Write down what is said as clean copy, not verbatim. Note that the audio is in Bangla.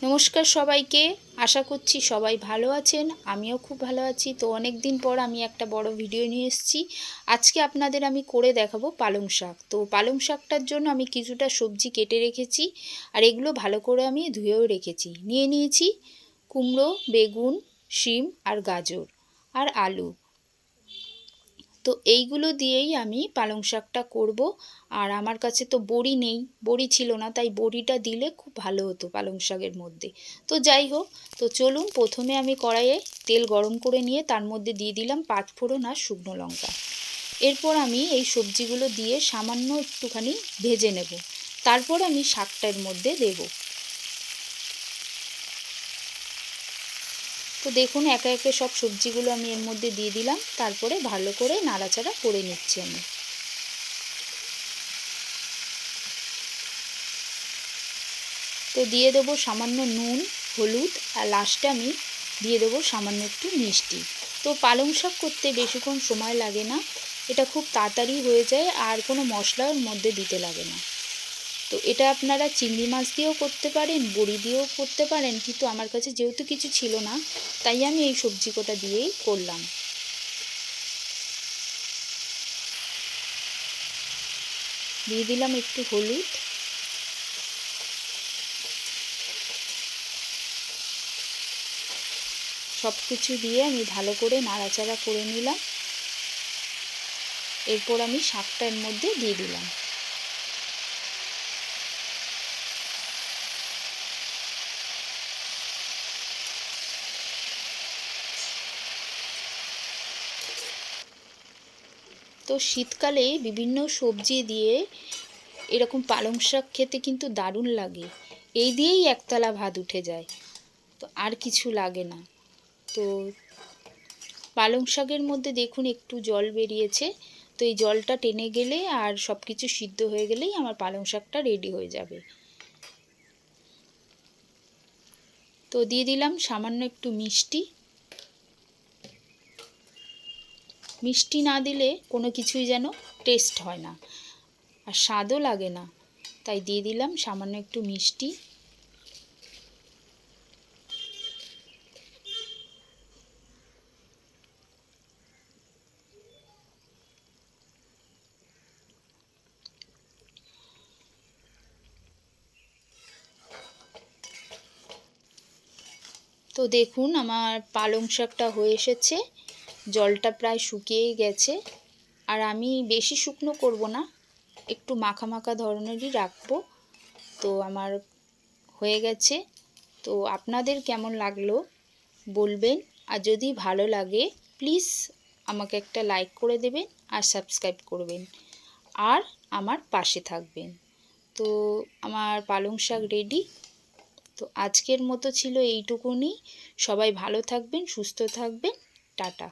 নমস্কার সবাইকে। আশা করছি সবাই ভালো আছেন, আমিও খুব ভালো আছি। তো অনেক দিন পর আমি একটা বড় ভিডিও নিয়ে এসেছি। আজকে আপনাদের আমি করে দেখাবো পালং শাক। তো পালং শাকটার জন্য আমি কিছুটা সবজি কেটে রেখেছি, আর এগুলো ভালো করে আমি ধুয়েও রেখেছি। নিয়ে নিয়েছি কুমড়ো, বেগুন, শিম আর গাজর আর আলু। তো এইগুলো দিয়েই আমি পালং শাকটা করব। আর আমার কাছে তো বড়ি নেই, বড়ি ছিল না, তাই বড়িটা দিলে খুব ভালো হতো পালং শাকের মধ্যে। তো যাই হোক, তো চলুন প্রথমে আমি কড়াইয়ে তেল গরম করে নিয়ে তার মধ্যে দিয়ে দিলাম পাঁচফোড়ন আর শুকনো লঙ্কা। এরপর আমি এই সবজিগুলো দিয়ে সামান্য একটুখানি ভেজে নেব, তারপর আমি শাকটার মধ্যে দেবো। তো দেখুন একে একে সব সবজিগুলো আমি এর মধ্যে দিয়ে দিলাম, তারপরে ভালো করে নাড়াচাড়া করে নিচ্ছি আমি। তো দিয়ে দেবো সামান্য নুন, হলুদ, আর লাস্টে আমি দিয়ে দেবো সামান্য একটু মিষ্টি। তো পালং শাক করতে বেশিক্ষণ সময় লাগে না, এটা খুব তাড়াতাড়ি হয়ে যায়, আর কোনো মশলার মধ্যে দিতে লাগে না। তো এটা আপনারা চিংড়ি মাছ দিয়েও করতে পারেন, বড়ি দিয়েও করতে পারেন, কিন্তু আমার কাছে যেহেতু কিছু ছিল না, তাই আমি এই সবজি কটা দিয়েই করলাম। দিয়ে দিলাম একটু হলুদ, সব কিছু দিয়ে আমি ভালো করে নাড়াচাড়া করে নিলাম। এরপর আমি শাকটা এর মধ্যে দিয়ে দিলাম। তো শীতকালে বিভিন্ন সবজি দিয়ে এরকম পালং শাক খেতে কিন্তু দারুণ লাগে। এই দিয়েই একতলা ভাত উঠে যায়, তো আর কিছু লাগে না। তো পালং শাকের মধ্যে দেখুন একটু জল বেরিয়েছে, তো এই জলটা টেনে গেলে আর সব কিছু সিদ্ধ হয়ে গেলেই আমার পালং শাকটা রেডি হয়ে যাবে। তো দিয়ে দিলাম সামান্য একটু মিষ্টি। মিষ্টি না দিলে কোনো কিছুই যেন টেস্ট হয় না, আর স্বাদও লাগে না, তাই দিয়ে দিলাম সামান্য একটু মিষ্টি। তো দেখুন আমার পালং শাকটা হয়ে এসেছে, জলটা প্রায় শুকিয়েই গেছে। আর আমি বেশি শুকনো করব না, একটু মাখা মাখা ধরনেরই রাখবো। তো আমার হয়ে গেছে। তো আপনাদের কেমন লাগলো বলবেন, আর যদি ভালো লাগে প্লিজ আমাকে একটা লাইক করে দেবেন আর সাবস্ক্রাইব করবেন, আর আমার পাশে থাকবেন। তো আমার পালং শাক রেডি। তো আজকের মতো ছিল এইটুকুনি। সবাই ভালো থাকবেন, সুস্থ থাকবেন। টাটা।